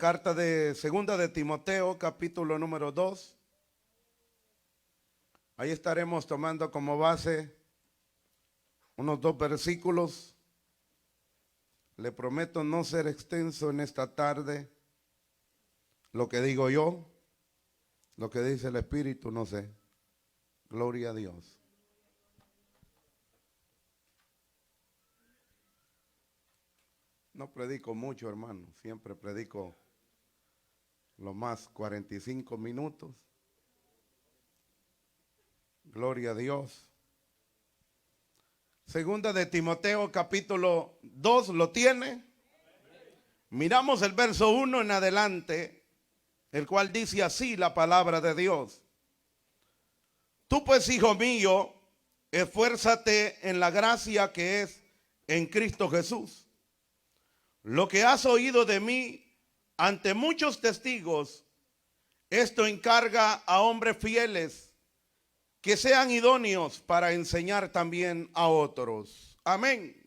carta de segunda de Timoteo, capítulo número 2. Ahí estaremos tomando como base unos 2 versículos. Le prometo no ser extenso en esta tarde. Lo que digo yo, lo que dice el Espíritu, no sé. Gloria a Dios. No predico mucho, hermano. Siempre predico lo más 45 minutos. Gloria a Dios. Segunda de Timoteo, capítulo 2, ¿lo tiene? Miramos el verso 1 en adelante, el cual dice así la palabra de Dios. Tú pues, hijo mío, esfuérzate en la gracia que es en Cristo Jesús. Lo que has oído de mí ante muchos testigos, esto encarga a hombres fieles que sean idóneos para enseñar también a otros. Amén.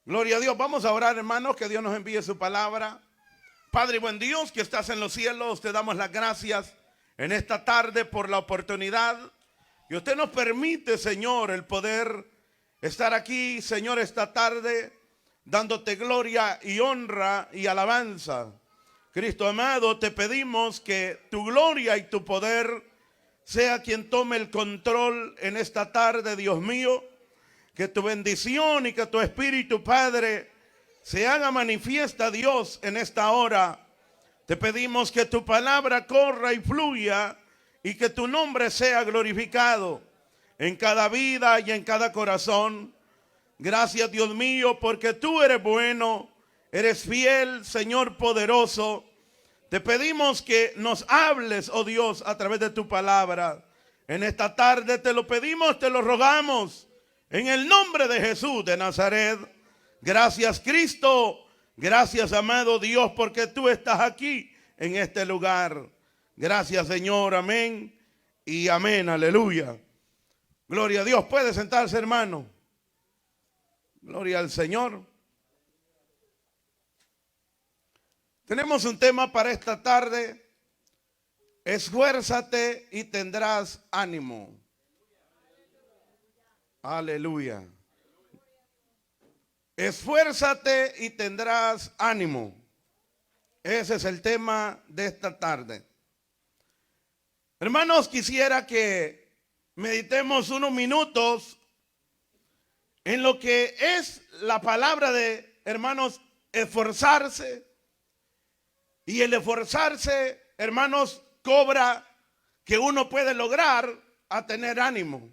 Gloria a Dios. Vamos a orar, hermanos, que Dios nos envíe su palabra. Padre buen Dios, que estás en los cielos, te damos las gracias en esta tarde por la oportunidad que usted nos permite, Señor, el poder estar aquí, Señor, esta tarde, dándote gloria y honra y alabanza. Cristo amado, te pedimos que tu gloria y tu poder sea quien tome el control en esta tarde, Dios mío. Que tu bendición y que tu Espíritu, Padre, se haga manifiesta, Dios, en esta hora. Te pedimos que tu palabra corra y fluya y que tu nombre sea glorificado en cada vida y en cada corazón. Gracias, Dios mío, porque tú eres bueno, eres fiel, Señor poderoso. Te pedimos que nos hables, oh Dios, a través de tu palabra. En esta tarde te lo pedimos, te lo rogamos, en el nombre de Jesús de Nazaret. Gracias, Cristo. Gracias, amado Dios, porque tú estás aquí en este lugar. Gracias, Señor. Amén y amén. Aleluya. Gloria a Dios. Puede sentarse, hermano. Gloria al Señor. Tenemos un tema para esta tarde. Esfuérzate y tendrás ánimo. Aleluya. Esfuérzate y tendrás ánimo. Ese es el tema de esta tarde. Hermanos, quisiera que meditemos unos minutos en lo que es la palabra de, hermanos, esforzarse. Y el esforzarse, hermanos, cobra que uno puede lograr a tener ánimo.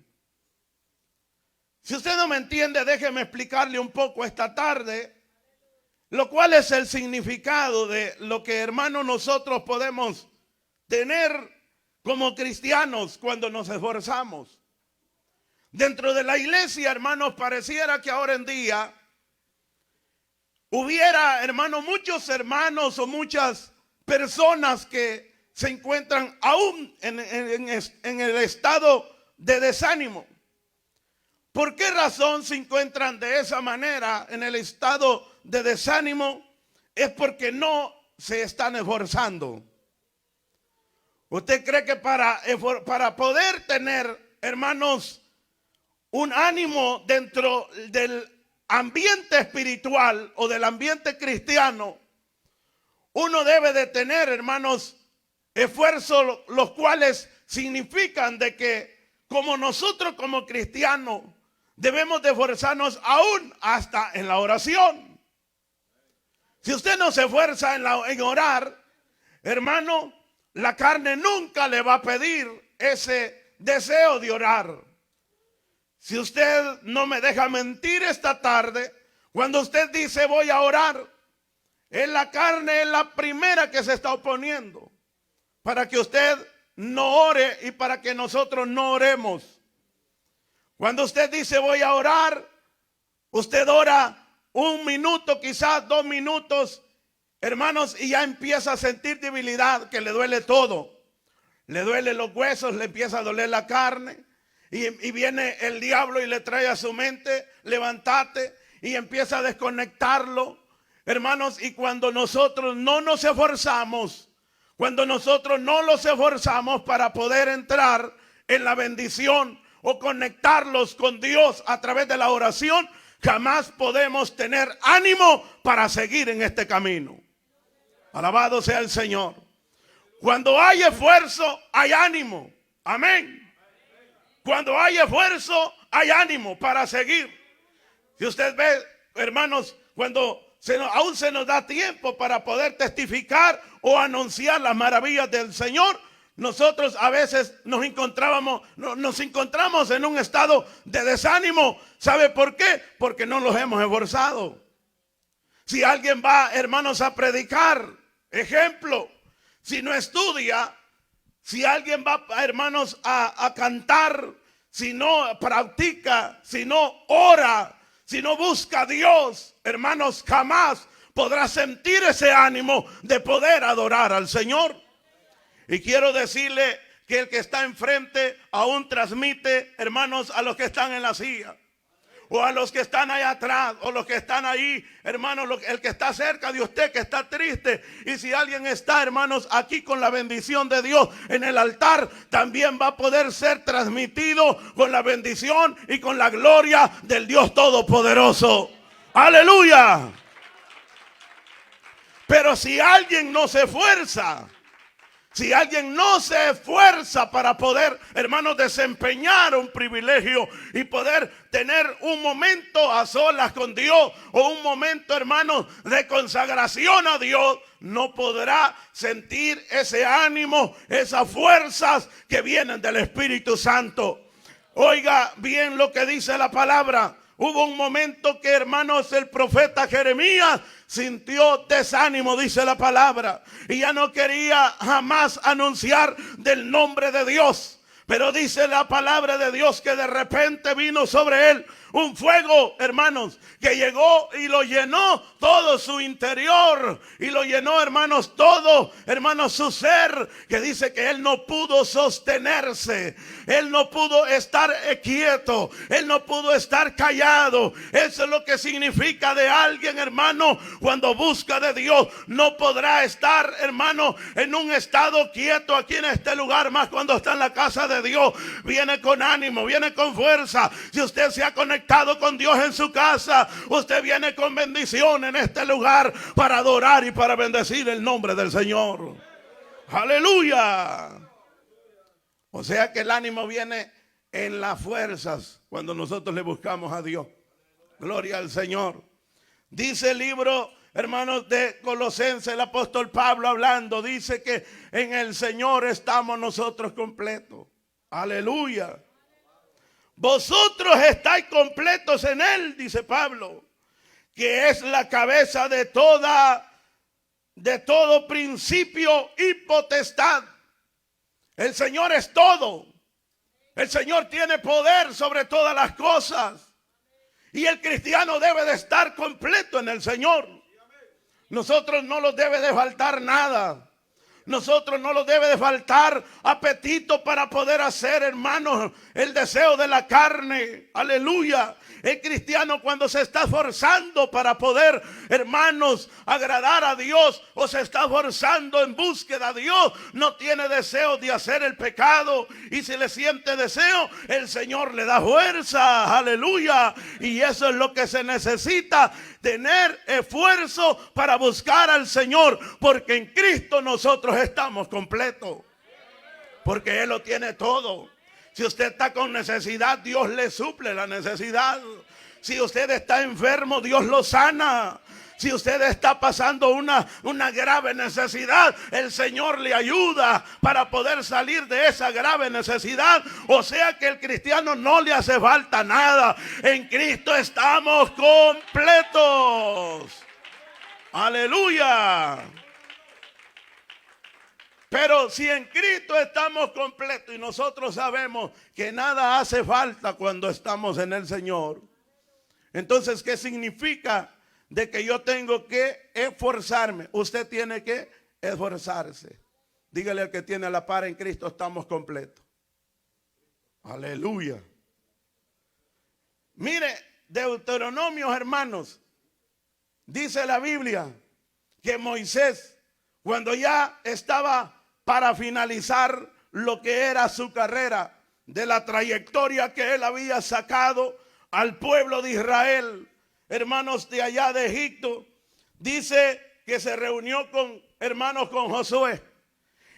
Si usted no me entiende, déjeme explicarle un poco esta tarde lo cual es el significado de lo que, hermanos, nosotros podemos tener como cristianos cuando nos esforzamos. Dentro de la iglesia, hermanos, pareciera que ahora en día hubiera, hermanos, muchos hermanos o muchas personas que se encuentran aún en el estado de desánimo. ¿Por qué razón se encuentran de esa manera en el estado de desánimo? Es porque no se están esforzando. ¿Usted cree que para poder tener, hermanos, un ánimo dentro del ambiente espiritual o del ambiente cristiano, uno debe de tener, hermanos, esfuerzos los cuales significan de que como nosotros como cristianos debemos de esforzarnos aún hasta en la oración? Si usted no se esfuerza en orar, hermano, la carne nunca le va a pedir ese deseo de orar. Si usted no me deja mentir esta tarde, cuando usted dice voy a orar, la carne es la primera que se está oponiendo para que usted no ore y para que nosotros no oremos. Cuando usted dice voy a orar, usted ora 1 minuto, quizás 2 minutos, hermanos, y ya empieza a sentir debilidad, que le duele todo. Le duele los huesos, le empieza a doler la carne. Y viene el diablo y le trae a su mente, levántate, y empieza a desconectarlo. Hermanos, y cuando nosotros no nos esforzamos, cuando nosotros no los esforzamos para poder entrar en la bendición o conectarlos con Dios a través de la oración, jamás podemos tener ánimo para seguir en este camino. Alabado sea el Señor. Cuando hay esfuerzo, hay ánimo. Amén. Cuando hay esfuerzo, hay ánimo para seguir. Si usted ve, hermanos, cuando aún se nos da tiempo para poder testificar o anunciar las maravillas del Señor, nosotros a veces nos encontramos en un estado de desánimo. ¿Sabe por qué? Porque no los hemos esforzado. Si alguien va, hermanos, a predicar, ejemplo, si no estudia, si alguien va, hermanos, a cantar, si no practica, si no ora, si no busca a Dios, hermanos, jamás podrá sentir ese ánimo de poder adorar al Señor. Y quiero decirle que el que está enfrente aún transmite, hermanos, a los que están en la silla, o a los que están allá atrás, o los que están ahí, hermanos, el que está cerca de usted, que está triste. Y si alguien está, hermanos, aquí con la bendición de Dios en el altar, también va a poder ser transmitido con la bendición y con la gloria del Dios Todopoderoso. ¡Aleluya! Pero si alguien no se esfuerza, si alguien no se esfuerza para poder, hermanos, desempeñar un privilegio y poder tener un momento a solas con Dios, o un momento, hermanos, de consagración a Dios, no podrá sentir ese ánimo, esas fuerzas que vienen del Espíritu Santo. Oiga bien lo que dice la palabra. Hubo un momento que, hermanos, el profeta Jeremías sintió desánimo, dice la palabra, y ya no quería jamás anunciar del nombre de Dios. Pero dice la palabra de Dios que de repente vino sobre él un fuego, hermanos, que llegó y lo llenó todo su interior, y lo llenó, hermanos, todo, hermanos, su ser, que dice que él no pudo sostenerse, él no pudo estar quieto, él no pudo estar callado. Eso es lo que significa de alguien, hermano, cuando busca de Dios. No podrá estar, hermano, en un estado quieto aquí en este lugar, más cuando está en la casa de Dios. Viene con ánimo, viene con fuerza. Si usted se ha conectado con Dios en su casa, usted viene con bendición en este lugar para adorar y para bendecir el nombre del Señor. Aleluya. O sea que el ánimo viene en las fuerzas cuando nosotros le buscamos a Dios. Gloria al Señor. Dice el libro, hermanos, de Colosenses, el apóstol Pablo hablando, dice que en el Señor estamos nosotros completos. Aleluya. Vosotros estáis completos en Él, dice Pablo, que es la cabeza de todo principio y potestad. El Señor es todo. El Señor tiene poder sobre todas las cosas. Y el cristiano debe de estar completo en el Señor. Nosotros no nos debe de faltar nada. Nosotros no nos debe de faltar apetito para poder hacer, hermanos, el deseo de la carne. Aleluya. El cristiano, cuando se está esforzando para poder, hermanos, agradar a Dios, o se está esforzando en búsqueda de Dios, no tiene deseo de hacer el pecado. Y si le siente deseo, el Señor le da fuerza. Aleluya. Y eso es lo que se necesita, tener esfuerzo para buscar al Señor, porque en Cristo nosotros estamos completos, porque Él lo tiene todo. Si usted está con necesidad, Dios le suple la necesidad. Si usted está enfermo, Dios lo sana. Si usted está pasando una grave necesidad, el Señor le ayuda para poder salir de esa grave necesidad. O sea que el cristiano no le hace falta nada. En Cristo estamos completos. Aleluya. Pero si en Cristo estamos completos y nosotros sabemos que nada hace falta cuando estamos en el Señor, entonces, ¿qué significa de que yo tengo que esforzarme? Usted tiene que esforzarse. Dígale al que tiene la par: en Cristo estamos completos. Aleluya. Mire, Deuteronomio, hermanos, dice la Biblia que Moisés, cuando ya estaba para finalizar lo que era su carrera, de la trayectoria que él había sacado al pueblo de Israel, hermanos, de allá de Egipto, dice que se reunió con hermanos, con Josué,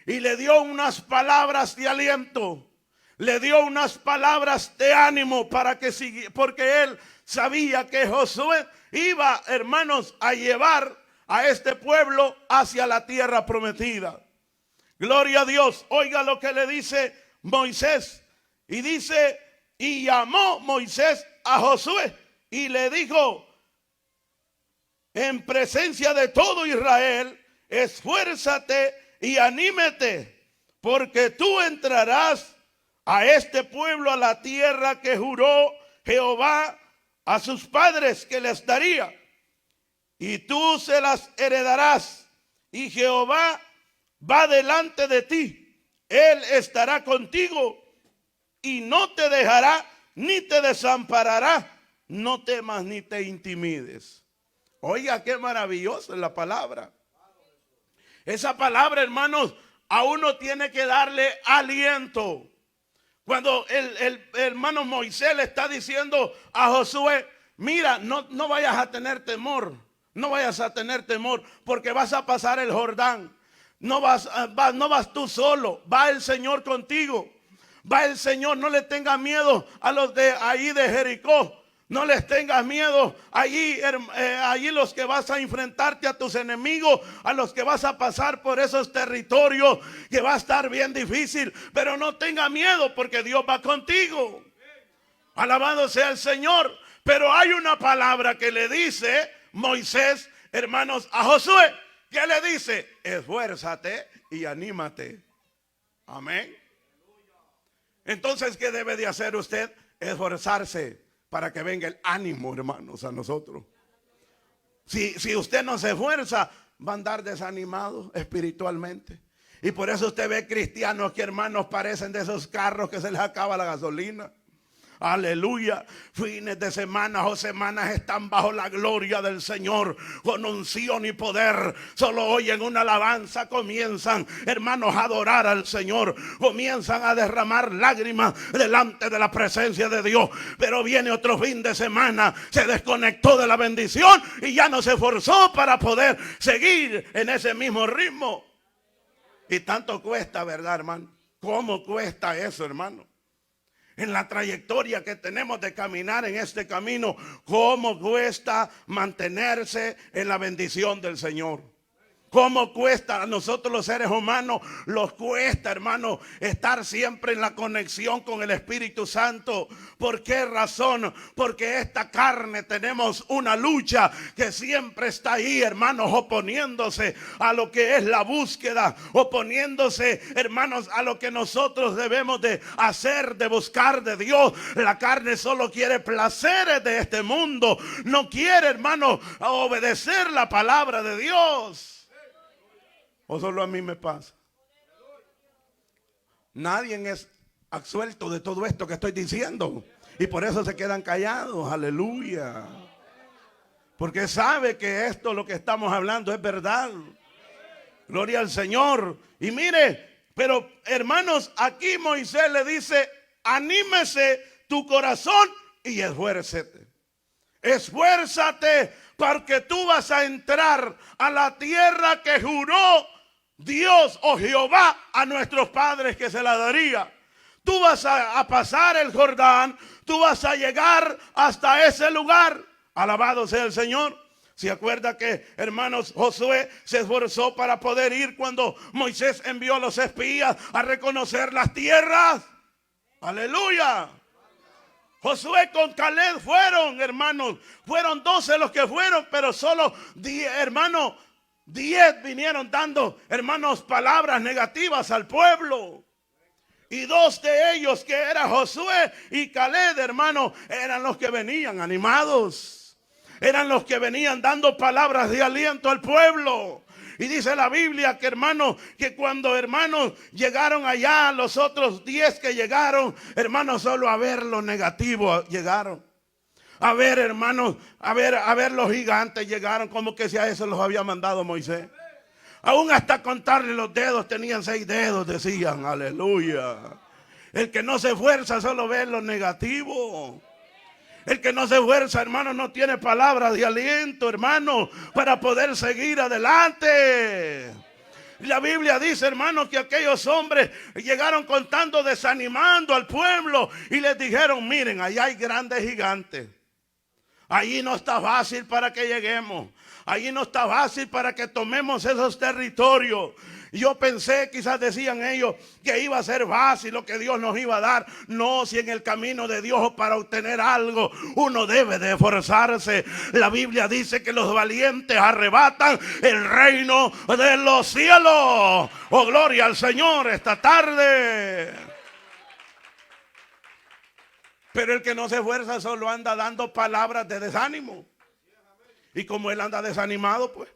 y le dio unas palabras de aliento, le dio unas palabras de ánimo para que siguiera, porque él sabía que Josué iba, hermanos, a llevar a este pueblo hacia la tierra prometida. Gloria a Dios. Oiga lo que le dice Moisés. Y dice, y llamó Moisés a Josué y le dijo en presencia de todo Israel: esfuérzate y anímete, porque tú entrarás a este pueblo a la tierra que juró Jehová a sus padres que les daría, y tú se las heredarás, y Jehová va delante de ti, él estará contigo y no te dejará ni te desamparará. No temas ni te intimides. Oiga, qué maravillosa es la palabra. Esa palabra, hermanos, a uno tiene que darle aliento. Cuando el hermano Moisés le está diciendo a Josué: mira, no vayas a tener temor, no vayas a tener temor, porque vas a pasar el Jordán. No vas tú solo, va el Señor contigo. Va el Señor, no le tengas miedo a los de ahí de Jericó. No les tengas miedo allí los que vas a enfrentarte a tus enemigos, a los que vas a pasar por esos territorios que va a estar bien difícil. Pero no tenga miedo, porque Dios va contigo. Alabado sea el Señor. Pero hay una palabra que le dice Moisés, hermanos, a Josué. ¿Qué le dice? Esfuérzate y anímate. Amén. Entonces, ¿qué debe de hacer usted? Esforzarse para que venga el ánimo, hermanos, a nosotros. Si usted no se esfuerza, va a andar desanimado espiritualmente. Y por eso usted ve cristianos que, hermanos, parecen de esos carros que se les acaba la gasolina. Aleluya. Fines de semana o semanas están bajo la gloria del Señor, con unción y poder. Solo oyen una alabanza, comienzan, hermanos, a adorar al Señor, comienzan a derramar lágrimas delante de la presencia de Dios. Pero viene otro fin de semana, se desconectó de la bendición y ya no se esforzó para poder seguir en ese mismo ritmo. Y tanto cuesta, ¿verdad, hermano? ¿Cómo cuesta eso, hermano? En la trayectoria que tenemos de caminar en este camino, cómo cuesta mantenerse en la bendición del Señor. Cómo cuesta a nosotros los seres humanos, nos cuesta, hermano, estar siempre en la conexión con el Espíritu Santo. ¿Por qué razón? Porque esta carne tenemos una lucha que siempre está ahí, hermanos, oponiéndose a lo que es la búsqueda, oponiéndose, hermanos, a lo que nosotros debemos de hacer, de buscar de Dios. La carne solo quiere placeres de este mundo, no quiere, hermanos, obedecer la palabra de Dios. ¿O solo a mí me pasa? Nadie es absuelto de todo esto que estoy diciendo. Y por eso se quedan callados. Aleluya. Porque sabe que esto, lo que estamos hablando, es verdad. Gloria al Señor. Y mire, pero hermanos, aquí Moisés le dice: anímese tu corazón y esfuércete. Esfuérzate, porque tú vas a entrar a la tierra que juró Dios o Jehová a nuestros padres que se la daría. Tú vas a pasar el Jordán, tú vas a llegar hasta ese lugar. Alabado sea el Señor. ¿Se acuerda que, hermanos, Josué se esforzó para poder ir cuando Moisés envió a los espías a reconocer las tierras? Aleluya. Josué con Caleb fueron, hermanos, fueron 12 los que fueron, pero solo 10, hermanos, 10 vinieron dando, hermanos, palabras negativas al pueblo. Y 2 de ellos, que era Josué y Caleb, hermanos, eran los que venían animados. Eran los que venían dando palabras de aliento al pueblo. Y dice la Biblia que, hermanos, que cuando, hermanos, llegaron allá, los otros 10 que llegaron, hermanos, solo a ver lo negativo llegaron. A ver, hermanos, a ver los gigantes llegaron como que si a eso los había mandado Moisés. Aún hasta contarle los dedos, tenían 6 dedos, decían, aleluya. El que no se esfuerza solo ve lo negativo. El que no se esfuerza, hermano, no tiene palabras de aliento, hermano, para poder seguir adelante. La Biblia dice, hermano, que aquellos hombres llegaron contando, desanimando al pueblo y les dijeron, miren, allá hay grandes gigantes. Allí no está fácil para que lleguemos. Allí no está fácil para que tomemos esos territorios. Yo pensé, quizás decían ellos, que iba a ser fácil lo que Dios nos iba a dar. No, si en el camino de Dios para obtener algo uno debe de esforzarse. La Biblia dice que los valientes arrebatan el reino de los cielos. Oh, gloria al Señor esta tarde. Pero el que no se esfuerza solo anda dando palabras de desánimo. Y como él anda desanimado, pues,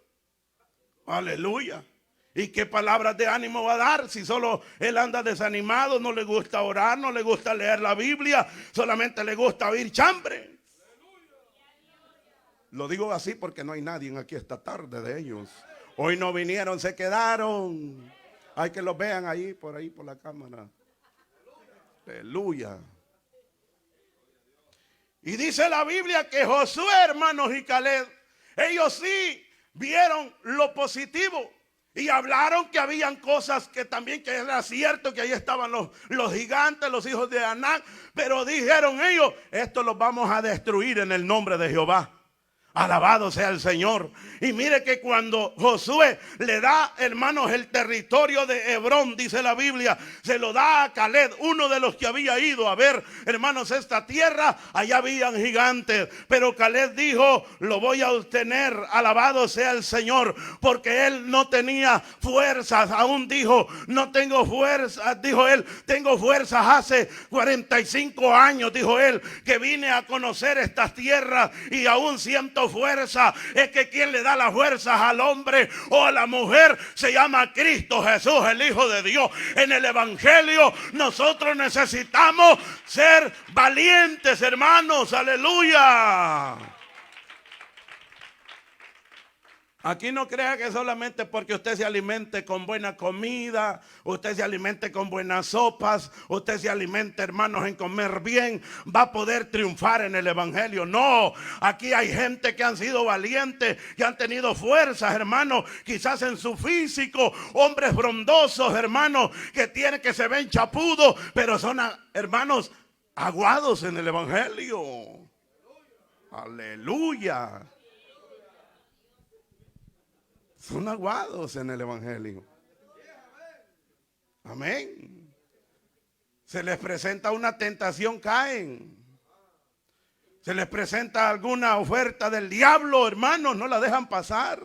aleluya. ¿Y qué palabras de ánimo va a dar si solo él anda desanimado? No le gusta orar, no le gusta leer la Biblia, solamente le gusta oír chambre. Lo digo así porque no hay nadie aquí esta tarde de ellos. Hoy no vinieron, se quedaron. Hay que los vean ahí por la cámara. Aleluya. Y dice la Biblia que Josué, hermanos, y Caleb, ellos sí vieron lo positivo. Y hablaron que habían cosas que también que era cierto, que ahí estaban los gigantes, los hijos de Anac. Pero dijeron ellos, esto los vamos a destruir en el nombre de Jehová. Alabado sea el Señor. Y mire que cuando Josué le da, hermanos, el territorio de Hebrón, dice la Biblia, se lo da a Caleb, uno de los que había ido a ver, hermanos, esta tierra. Allá habían gigantes, pero Caleb dijo, lo voy a obtener. Alabado sea el Señor, porque él no tenía fuerzas. Aún dijo, no tengo fuerzas, dijo él, tengo fuerzas hace 45 años, dijo él, que vine a conocer estas tierras y aún siento fuerza. Es que quien le da las fuerzas al hombre o a la mujer se llama Cristo Jesús, el Hijo de Dios. En el Evangelio nosotros necesitamos ser valientes, hermanos, aleluya. Aquí no crea que solamente porque usted se alimente con buena comida, usted se alimente con buenas sopas, usted se alimente, hermanos, en comer bien, va a poder triunfar en el Evangelio. No, aquí hay gente que han sido valientes, que han tenido fuerzas, hermanos, quizás en su físico, hombres frondosos, hermanos, que se ven chapudos, pero son, hermanos, aguados en el Evangelio. Aleluya. Son aguados en el Evangelio. Amén. Se les presenta una tentación, caen. Se les presenta alguna oferta del diablo, hermanos, no la dejan pasar.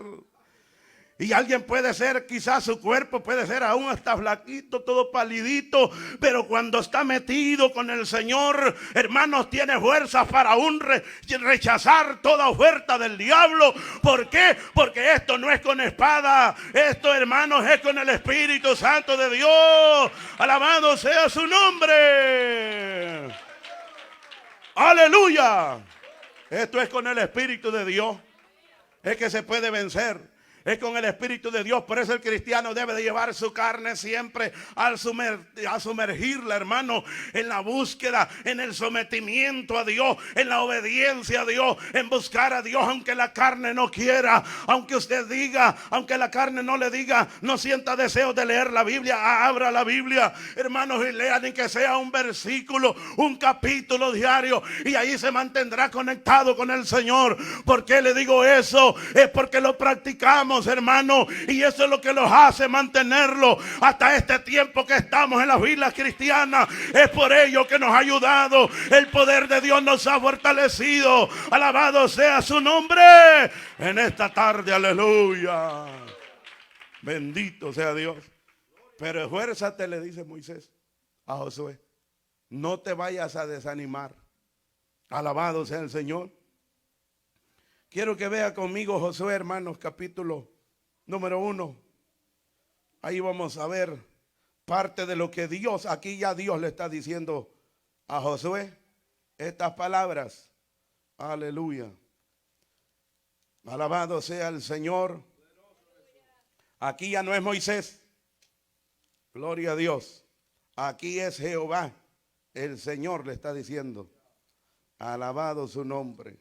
Y alguien puede ser, quizás su cuerpo puede ser aún hasta flaquito, todo palidito, pero cuando está metido con el Señor, hermanos, tiene fuerzas para aún rechazar toda oferta del diablo. ¿Por qué? Porque esto no es con espada, esto, hermanos, es con el Espíritu Santo de Dios. Alabado sea su nombre. Aleluya. Esto es con el Espíritu de Dios. Es que se puede vencer. Es con el Espíritu de Dios. Por eso el cristiano debe de llevar su carne siempre a sumergirla, hermano, en la búsqueda, en el sometimiento a Dios, en la obediencia a Dios, en buscar a Dios aunque la carne no quiera, aunque usted diga, aunque la carne no le diga, no sienta deseo de leer la Biblia, abra la Biblia, hermanos, y lean, ni que sea un versículo, un capítulo diario, y ahí se mantendrá conectado con el Señor. ¿Por qué le digo eso? Es porque lo practicamos, hermano, y eso es lo que los hace mantenerlo hasta este tiempo que estamos en las vidas cristianas. Es por ello que nos ha ayudado, el poder de Dios nos ha fortalecido. Alabado sea su nombre en esta tarde, aleluya. Bendito sea Dios. Pero esfuérzate, le dice Moisés a Josué, no te vayas a desanimar. Alabado sea el Señor. Quiero que vea conmigo Josué, hermanos, capítulo número 1. Ahí vamos a ver parte de lo que Dios, aquí ya Dios le está diciendo a Josué estas palabras. Aleluya. Alabado sea el Señor. Aquí ya no es Moisés. Gloria a Dios. Aquí es Jehová. El Señor le está diciendo. Alabado su nombre.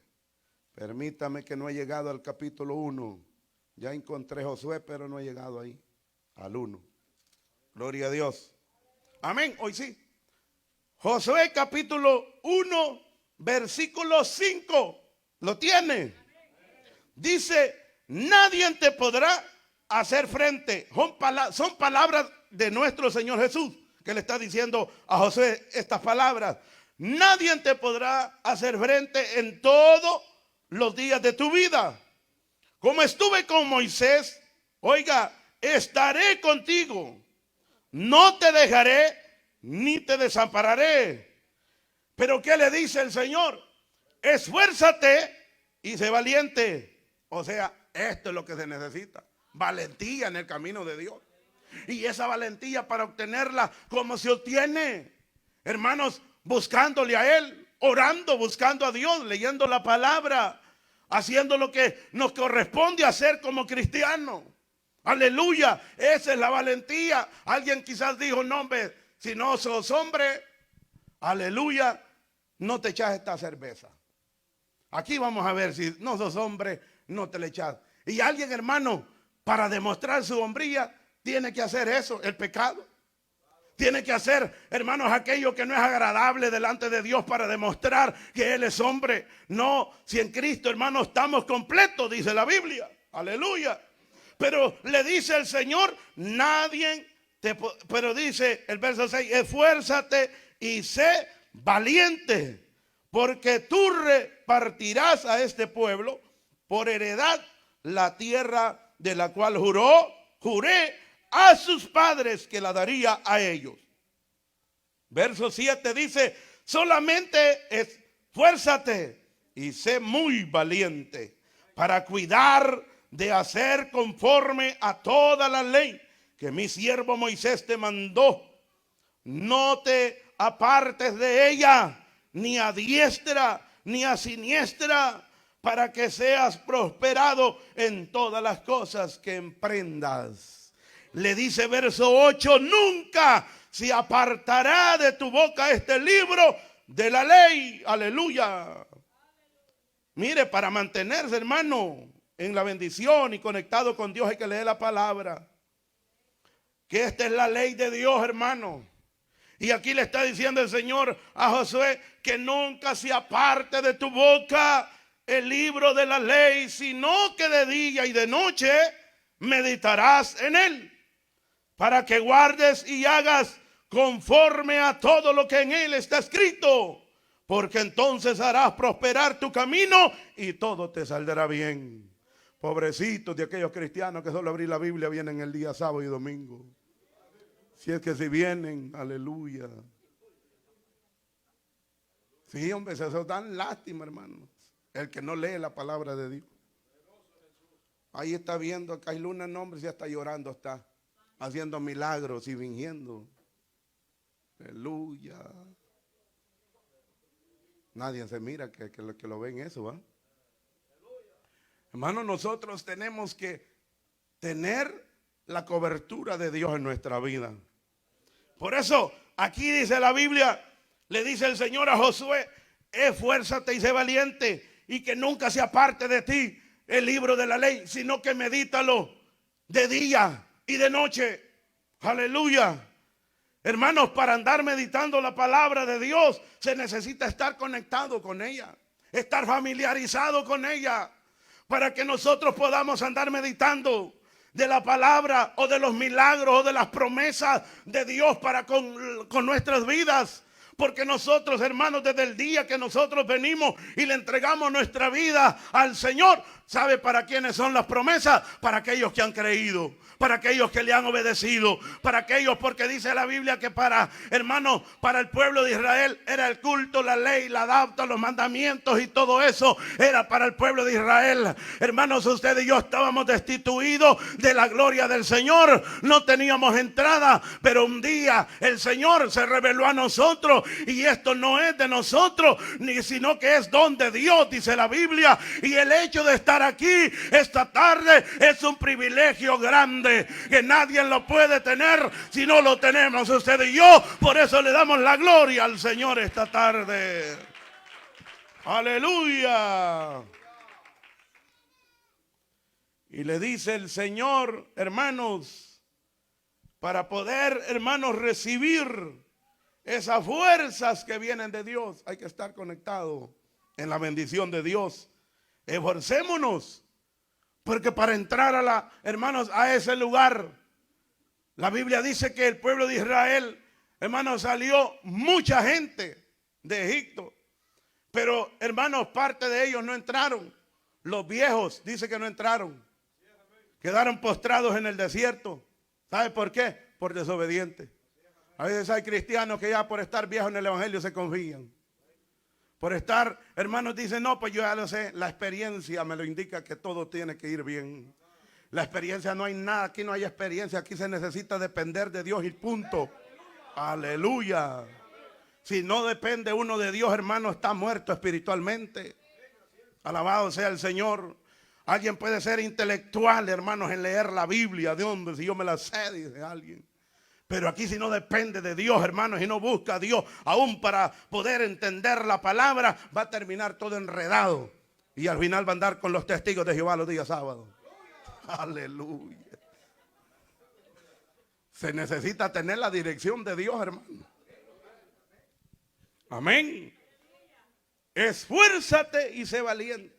Permítame que no he llegado al capítulo 1. Ya encontré Josué, pero no he llegado ahí. Al 1. Gloria a Dios. Amén. Hoy sí. Josué capítulo 1, versículo 5. ¿Lo tiene? Dice, nadie te podrá hacer frente. Son palabras de nuestro Señor Jesús, que le está diciendo a Josué estas palabras. Nadie te podrá hacer frente en todos los días de tu vida. Como estuve con Moisés, oiga, estaré contigo. No te dejaré ni te desampararé. Pero ¿qué le dice el Señor? Esfuérzate y sé valiente. O sea, esto es lo que se necesita. Valentía en el camino de Dios. Y esa valentía para obtenerla, ¿cómo se obtiene? Hermanos, buscándole a Él, orando, buscando a Dios, leyendo la palabra, haciendo lo que nos corresponde hacer como cristianos. Aleluya, esa es la valentía. Alguien quizás dijo, no hombre, si no sos hombre, aleluya, no te echas esta cerveza. Aquí vamos a ver, si no sos hombre, no te le echas. Y alguien, hermano, para demostrar su hombría, tiene que hacer eso, el pecado. Tiene que hacer, hermanos, aquello que no es agradable delante de Dios para demostrar que Él es hombre. No, si en Cristo, hermanos, estamos completos, dice la Biblia. Aleluya. Pero le dice el Señor, pero dice el verso 6, esfuérzate y sé valiente, porque tú repartirás a este pueblo por heredad la tierra de la cual juré a sus padres que la daría a ellos. Verso 7 dice, solamente esfuérzate y sé muy valiente para cuidar de hacer conforme a toda la ley que mi siervo Moisés te mandó. No te apartes de ella, ni a diestra ni a siniestra, para que seas prosperado en todas las cosas que emprendas. Le dice verso 8, nunca se apartará de tu boca este libro de la ley. Aleluya. Mire, para mantenerse, hermano, en la bendición y conectado con Dios hay que leer la palabra. Que esta es la ley de Dios, hermano. Y aquí le está diciendo el Señor a Josué que nunca se aparte de tu boca el libro de la ley, sino que de día y de noche meditarás en él, para que guardes y hagas conforme a todo lo que en él está escrito, porque entonces harás prosperar tu camino y todo te saldrá bien. Pobrecitos de aquellos cristianos que solo abrir la Biblia vienen el día sábado y domingo. Si es que si vienen, aleluya. Sí, hombre, eso dan lástima, hermano. El que no lee la palabra de Dios. Ahí está viendo que hay luna en nombre y ya está llorando, está haciendo milagros y fingiendo. Aleluya. Nadie se mira que lo ven eso, ¿va? Hermano, nosotros tenemos que tener la cobertura de Dios en nuestra vida. Por eso, aquí dice la Biblia, le dice el Señor a Josué, esfuérzate y sé valiente, y que nunca se aparte de ti el libro de la ley, sino que medítalo de día y de noche. Aleluya. Hermanos, para andar meditando la palabra de Dios, se necesita estar conectado con ella, estar familiarizado con ella, para que nosotros podamos andar meditando de la palabra o de los milagros o de las promesas de Dios para con nuestras vidas. Porque nosotros, hermanos, desde el día que nosotros venimos y le entregamos nuestra vida al Señor, ¿Sabe para quiénes son las promesas? Para aquellos que han creído, para aquellos que le han obedecido, para aquellos, porque dice la Biblia que hermanos, para el pueblo de Israel era el culto, la ley, la adapta, los mandamientos y todo eso era para el pueblo de Israel. Hermanos, usted y yo estábamos destituidos de la gloria del Señor, no teníamos entrada, pero un día el Señor se reveló a nosotros y esto no es de nosotros, sino que es don de Dios, dice la Biblia, y el hecho de estar aquí esta tarde es un privilegio grande que nadie lo puede tener si no lo tenemos usted y yo. Por eso le damos la gloria al Señor esta tarde. Aleluya. Y le dice el Señor, hermanos, para poder, hermanos, recibir esas fuerzas que vienen de Dios, hay que estar conectado en la bendición de Dios. Esforcémonos, porque para entrar hermanos, a ese lugar, la Biblia dice que el pueblo de Israel, hermanos, salió mucha gente de Egipto, pero hermanos, parte de ellos no entraron. Los viejos dice que no entraron, quedaron postrados en el desierto. ¿Sabe por qué? Por desobedientes. A veces hay cristianos que ya por estar viejos en el evangelio se confían. Por estar, hermanos, dicen, no, pues yo ya lo sé, la experiencia me lo indica que todo tiene que ir bien. La experiencia, no hay nada, aquí no hay experiencia, aquí se necesita depender de Dios y punto. Aleluya. Si no depende uno de Dios, hermano, está muerto espiritualmente. Alabado sea el Señor. Alguien puede ser intelectual, hermanos, en leer la Biblia. ¿De dónde? Si yo me la sé, dice alguien. Pero aquí si no depende de Dios, hermanos, y no busca a Dios aún para poder entender la palabra, va a terminar todo enredado. Y al final va a andar con los testigos de Jehová los días sábados. Aleluya. Se necesita tener la dirección de Dios, hermano. Amén. Esfuérzate y sé valiente.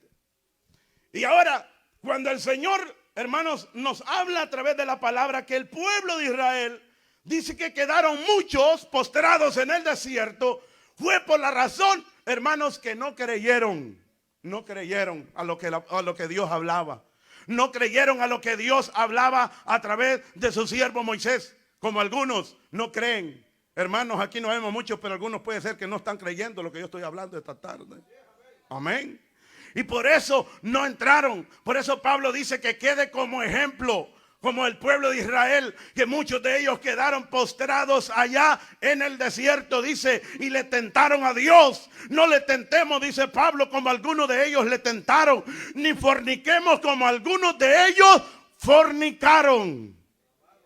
Y ahora, cuando el Señor, hermanos, nos habla a través de la palabra que el pueblo de Israel dice que quedaron muchos postrados en el desierto, fue por la razón, hermanos, que no creyeron a lo que Dios hablaba. No creyeron a lo que Dios hablaba a través de su siervo Moisés, como algunos no creen. Hermanos, aquí no vemos muchos, pero algunos puede ser que no están creyendo lo que yo estoy hablando esta tarde. Amén. Y por eso no entraron. Por eso Pablo dice que quede como ejemplo, como el pueblo de Israel, que muchos de ellos quedaron postrados allá en el desierto, dice, y le tentaron a Dios. No le tentemos, dice Pablo, como algunos de ellos le tentaron, ni forniquemos como algunos de ellos fornicaron.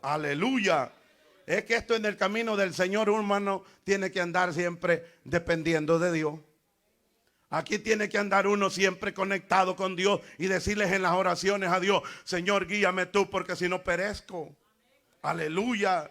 Aleluya. Es que esto en el camino del Señor, hermano, tiene que andar siempre dependiendo de Dios. Aquí tiene que andar uno siempre conectado con Dios y decirles en las oraciones a Dios, Señor, guíame tú porque si no perezco. Aleluya.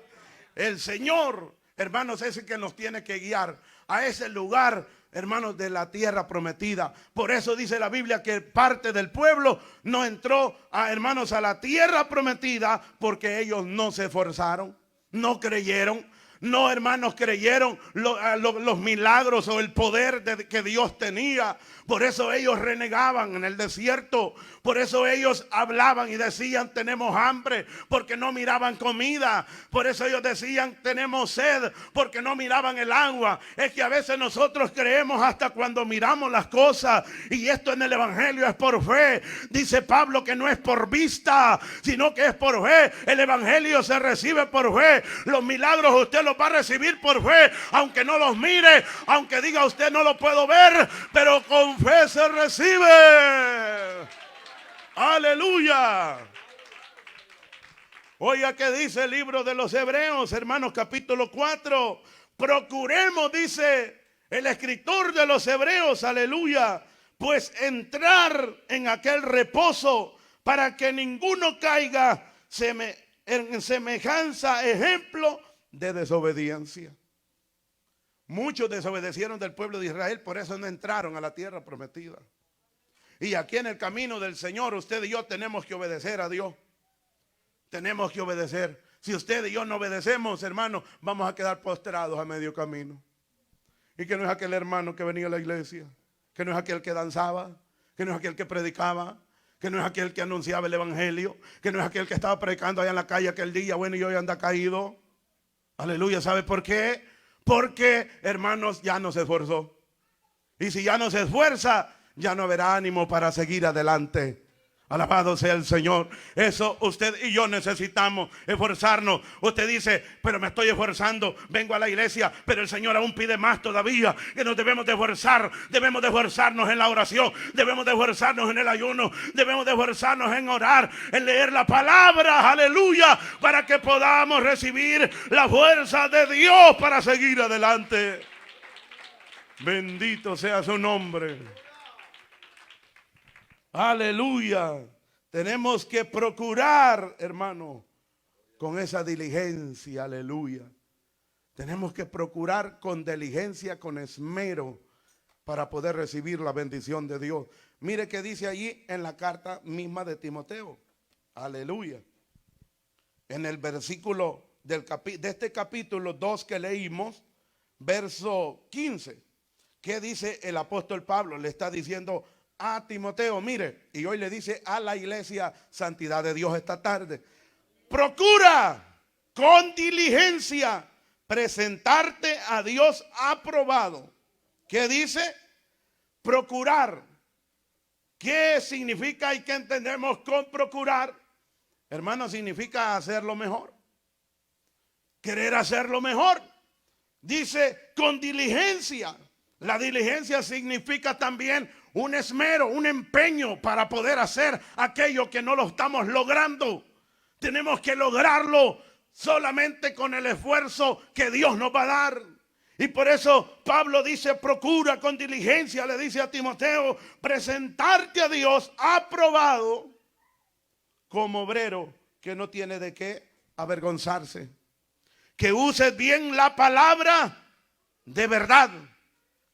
El Señor, hermanos, es el que nos tiene que guiar a ese lugar, hermanos, de la tierra prometida. Por eso dice la Biblia que parte del pueblo no entró, hermanos, a la tierra prometida porque ellos no se esforzaron, no creyeron. No, hermanos, creyeron los milagros o el poder que Dios tenía. Por eso ellos renegaban en el desierto. Por eso ellos hablaban y decían tenemos hambre porque no miraban comida. Por eso ellos decían tenemos sed porque no miraban el agua. Es que a veces nosotros creemos hasta cuando miramos las cosas. Y esto en el evangelio es por fe. Dice Pablo que no es por vista, sino que es por fe. El evangelio se recibe por fe. Los milagros usted los va a recibir por fe, aunque no los mire, aunque diga usted no lo puedo ver, pero con fe se recibe. Aleluya. Oiga que dice el libro de los Hebreos, hermanos, capítulo 4. Procuremos, dice el escritor de los Hebreos, aleluya, pues entrar en aquel reposo para que ninguno caiga en semejanza, ejemplo de desobediencia. Muchos desobedecieron del pueblo de Israel, por eso no entraron a la tierra prometida. Y aquí en el camino del Señor, usted y yo tenemos que obedecer a Dios. Tenemos que obedecer. Si usted y yo no obedecemos, hermano, vamos a quedar postrados a medio camino. Y que no es aquel hermano que venía a la iglesia, que no es aquel que danzaba, que no es aquel que predicaba, que no es aquel que anunciaba el evangelio, que no es aquel que estaba predicando allá en la calle aquel día, bueno, y hoy anda caído. Aleluya, ¿sabe por qué? Porque, hermanos, ya no se esforzó. Y si ya no se esfuerza, ya no habrá ánimo para seguir adelante. Alabado sea el Señor. Eso usted y yo necesitamos esforzarnos. Usted dice, pero me estoy esforzando, vengo a la iglesia, pero el Señor aún pide más todavía, que nos debemos de esforzar. Debemos de esforzarnos en la oración, debemos de esforzarnos en el ayuno, debemos de esforzarnos en orar, en leer la palabra, aleluya, para que podamos recibir la fuerza de Dios para seguir adelante. Bendito sea su nombre. Aleluya. Tenemos que procurar, hermano, con esa diligencia, aleluya. Tenemos que procurar con diligencia, con esmero, para poder recibir la bendición de Dios. Mire que dice allí en la carta misma de Timoteo. Aleluya. En el versículo de este capítulo 2 que leímos, verso 15. ¿Qué dice el apóstol Pablo? Le está diciendo a Timoteo, mire, y hoy le dice a la iglesia Santidad de Dios esta tarde: procura con diligencia presentarte a Dios aprobado. ¿Qué dice? Procurar. ¿Qué significa y qué entendemos con procurar? Hermano, significa hacerlo mejor, querer hacerlo mejor. Dice con diligencia. La diligencia significa también un esmero, un empeño para poder hacer aquello que no lo estamos logrando. Tenemos que lograrlo solamente con el esfuerzo que Dios nos va a dar. Y por eso Pablo dice, procura con diligencia, le dice a Timoteo, presentarte a Dios aprobado como obrero que no tiene de qué avergonzarse. Que uses bien la palabra de verdad.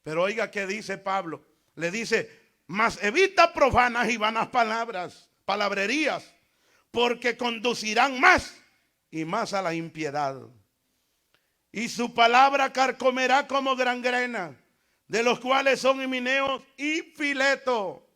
Pero oiga qué dice Pablo. Le dice, mas evita profanas y vanas palabras, palabrerías, porque conducirán más y más a la impiedad. Y su palabra carcomerá como gangrena, de los cuales son Himeneo y Fileto.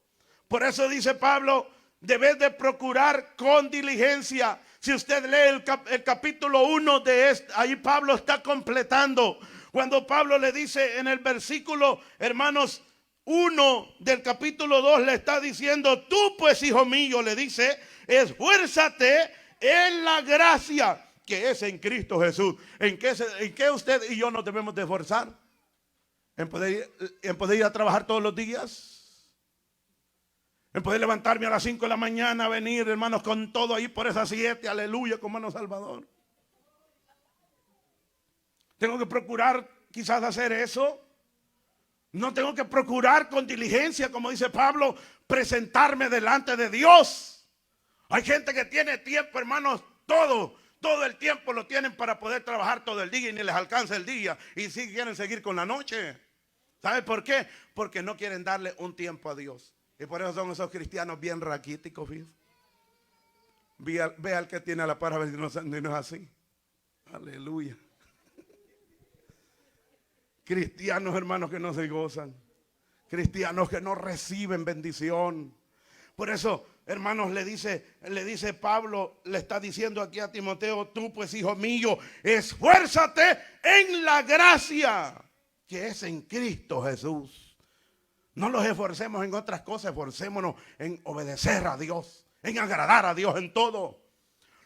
Por eso dice Pablo, debes de procurar con diligencia. Si usted lee el capítulo 1 de este, ahí Pablo está completando. Cuando Pablo le dice en el versículo, hermanos, 1 del capítulo 2, le está diciendo, tú pues, hijo mío, le dice, esfuérzate en la gracia que es en Cristo Jesús. ¿En qué usted y yo nos debemos de esforzar? ¿En poder ir a trabajar todos los días? ¿En poder levantarme a las 5 de la mañana, venir, hermanos, con todo ahí por esas 7, aleluya, como hermano Salvador? Tengo que procurar quizás hacer eso. No tengo que procurar con diligencia, como dice Pablo, presentarme delante de Dios. Hay gente que tiene tiempo, hermanos, todo el tiempo lo tienen para poder trabajar todo el día y ni les alcanza el día. Y sí quieren seguir con la noche. ¿Sabe por qué? Porque no quieren darle un tiempo a Dios. Y por eso son esos cristianos bien raquíticos. Ve al que tiene a la par a ver si no es así. Aleluya. Cristianos, hermanos, que no se gozan. Cristianos que no reciben bendición. Por eso, hermanos, le dice Pablo, le está diciendo aquí a Timoteo, tú pues, hijo mío, esfuérzate en la gracia que es en Cristo Jesús. No los esforcemos en otras cosas, esforcémonos en obedecer a Dios, en agradar a Dios en todo.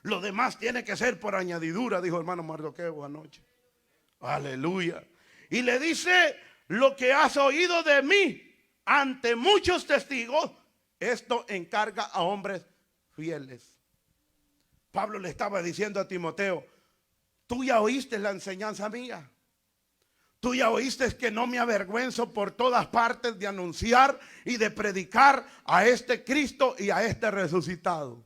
Lo demás tiene que ser por añadidura, dijo hermano Mardoqueo anoche. Aleluya. Y le dice, lo que has oído de mí ante muchos testigos, esto encarga a hombres fieles. Pablo le estaba diciendo a Timoteo, tú ya oíste la enseñanza mía. Tú ya oíste que no me avergüenzo por todas partes de anunciar y de predicar a este Cristo y a este resucitado.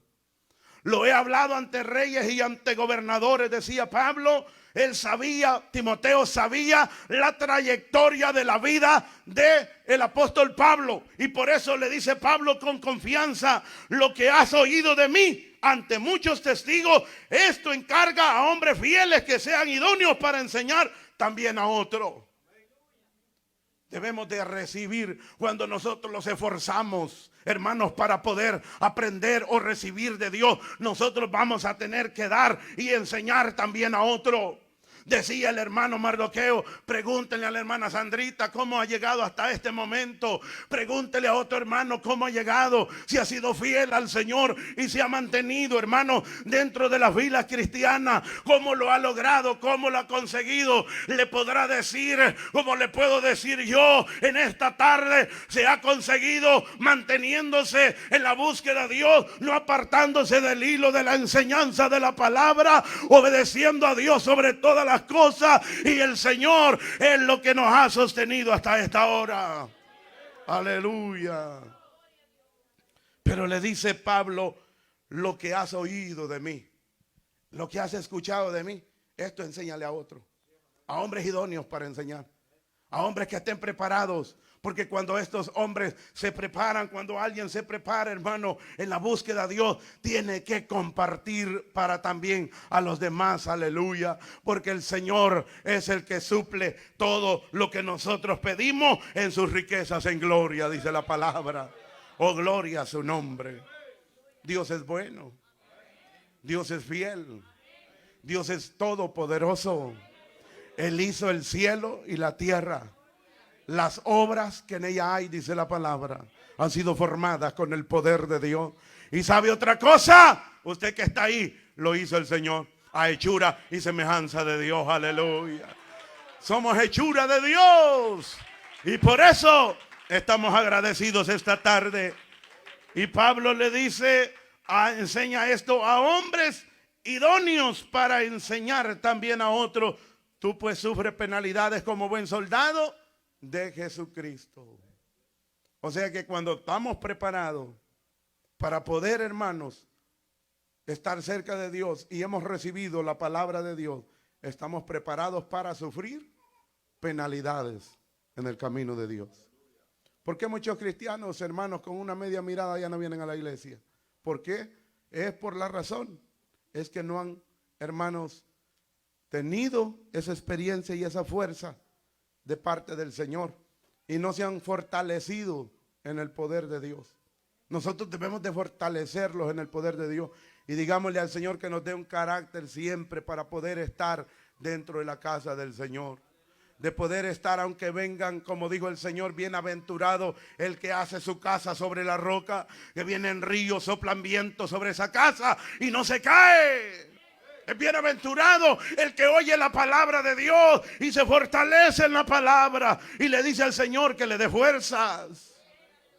Lo he hablado ante reyes y ante gobernadores, decía Pablo. Él sabía, Timoteo sabía la trayectoria de la vida del apóstol Pablo. Y por eso le dice Pablo con confianza, lo que has oído de mí ante muchos testigos, esto encarga a hombres fieles que sean idóneos para enseñar también a otros. debemos de recibir cuando nosotros nos esforzamos, hermanos, para poder aprender o recibir de Dios. Nosotros vamos a tener que dar y enseñar también a otro. Decía el hermano Mardoqueo, pregúntenle a la hermana Sandrita cómo ha llegado hasta este momento. Pregúntele a otro hermano cómo ha llegado, si ha sido fiel al Señor y se ha mantenido, hermano, dentro de las filas cristianas. Cómo lo ha logrado, cómo lo ha conseguido. Le podrá decir, como le puedo decir yo en esta tarde, se ha conseguido manteniéndose en la búsqueda de Dios, no apartándose del hilo de la enseñanza de la palabra, obedeciendo a Dios sobre todas las cosas, y el Señor es lo que nos ha sostenido hasta esta hora. Aleluya. Pero le dice Pablo, lo que has oído de mí, lo que has escuchado de mí, esto enséñale a otro, a hombres idóneos para enseñar, a hombres que estén preparados. Porque cuando estos hombres se preparan, cuando alguien se prepara, hermano, en la búsqueda de Dios, tiene que compartir para también a los demás, aleluya. Porque el Señor es el que suple todo lo que nosotros pedimos en sus riquezas en gloria, dice la palabra. Oh, gloria a su nombre. Dios es bueno, Dios es fiel, Dios es todopoderoso. Él hizo el cielo y la tierra. Las obras que en ella hay, dice la palabra, han sido formadas con el poder de Dios. ¿Y sabe otra cosa? Usted que está ahí, lo hizo el Señor a hechura y semejanza de Dios. Aleluya. Somos hechura de Dios. Y por eso estamos agradecidos esta tarde. Y Pablo le dice, enseña esto a hombres idóneos para enseñar también a otros. Tú pues sufres penalidades como buen soldado de Jesucristo. O sea que cuando estamos preparados para poder, hermanos, estar cerca de Dios y hemos recibido la palabra de Dios, estamos preparados para sufrir penalidades en el camino de Dios. ¿Por qué muchos cristianos, hermanos, con una media mirada ya no vienen a la iglesia? ¿Por qué? Es por la razón, es que no han, hermanos, tenido esa experiencia y esa fuerza de parte del Señor y no se han fortalecido en el poder de Dios. Nosotros debemos de fortalecerlos en el poder de Dios y digámosle al Señor que nos dé un carácter siempre para poder estar dentro de la casa del Señor, de poder estar aunque vengan, como dijo el Señor, bienaventurado el que hace su casa sobre la roca, que vienen ríos, soplan vientos sobre esa casa y no se cae. Es bienaventurado el que oye la palabra de Dios y se fortalece en la palabra y le dice al Señor que le dé fuerzas.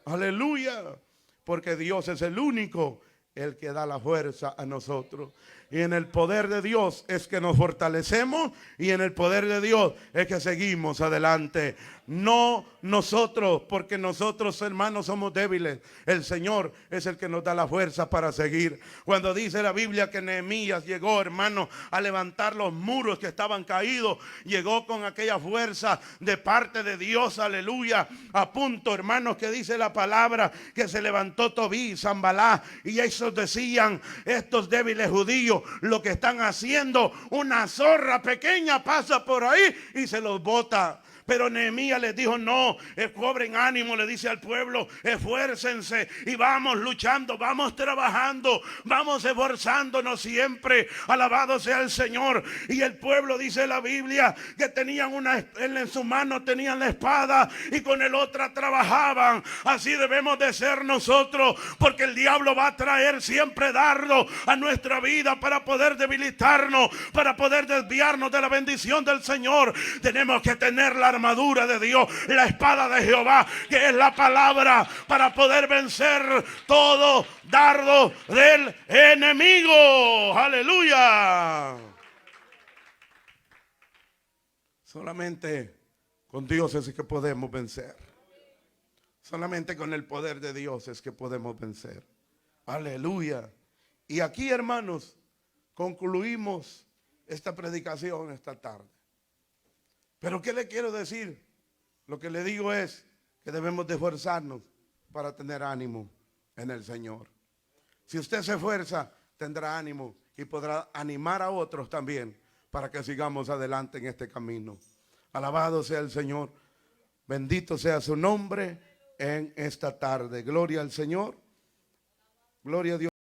Aleluya. Porque Dios es el único el que da la fuerza a nosotros. Y en el poder de Dios es que nos fortalecemos y en el poder de Dios es que seguimos adelante. No nosotros, porque nosotros, hermanos, somos débiles. El Señor es el que nos da la fuerza para seguir. Cuando dice la Biblia que Nehemías llegó, hermano, a levantar los muros que estaban caídos, llegó con aquella fuerza de parte de Dios, aleluya. A punto, hermanos, que dice la palabra que se levantó Tobí y Sanbalá y esos decían, estos débiles judíos, lo que están haciendo, una zorra pequeña pasa por ahí y se los bota. Pero Nehemías les dijo, no, cobren ánimo, le dice al pueblo, esfuércense y vamos luchando, vamos trabajando, vamos esforzándonos siempre, alabado sea el Señor. Y el pueblo, dice la Biblia, que tenían en su mano tenían la espada y con el otra trabajaban. Así debemos de ser nosotros, porque el diablo va a traer siempre dardo a nuestra vida para poder debilitarnos, para poder desviarnos de la bendición del Señor. Tenemos que tener la armadura de Dios, la espada de Jehová, que es la palabra, para poder vencer todo dardo del enemigo. Aleluya. Solamente con Dios es que podemos vencer. Solamente con el poder de Dios es que podemos vencer. Aleluya. Y aquí, hermanos, concluimos esta predicación esta tarde. Pero ¿qué le quiero decir? Lo que le digo es que debemos de esforzarnos para tener ánimo en el Señor. Si usted se esfuerza, tendrá ánimo y podrá animar a otros también para que sigamos adelante en este camino. Alabado sea el Señor. Bendito sea su nombre en esta tarde. Gloria al Señor. Gloria a Dios.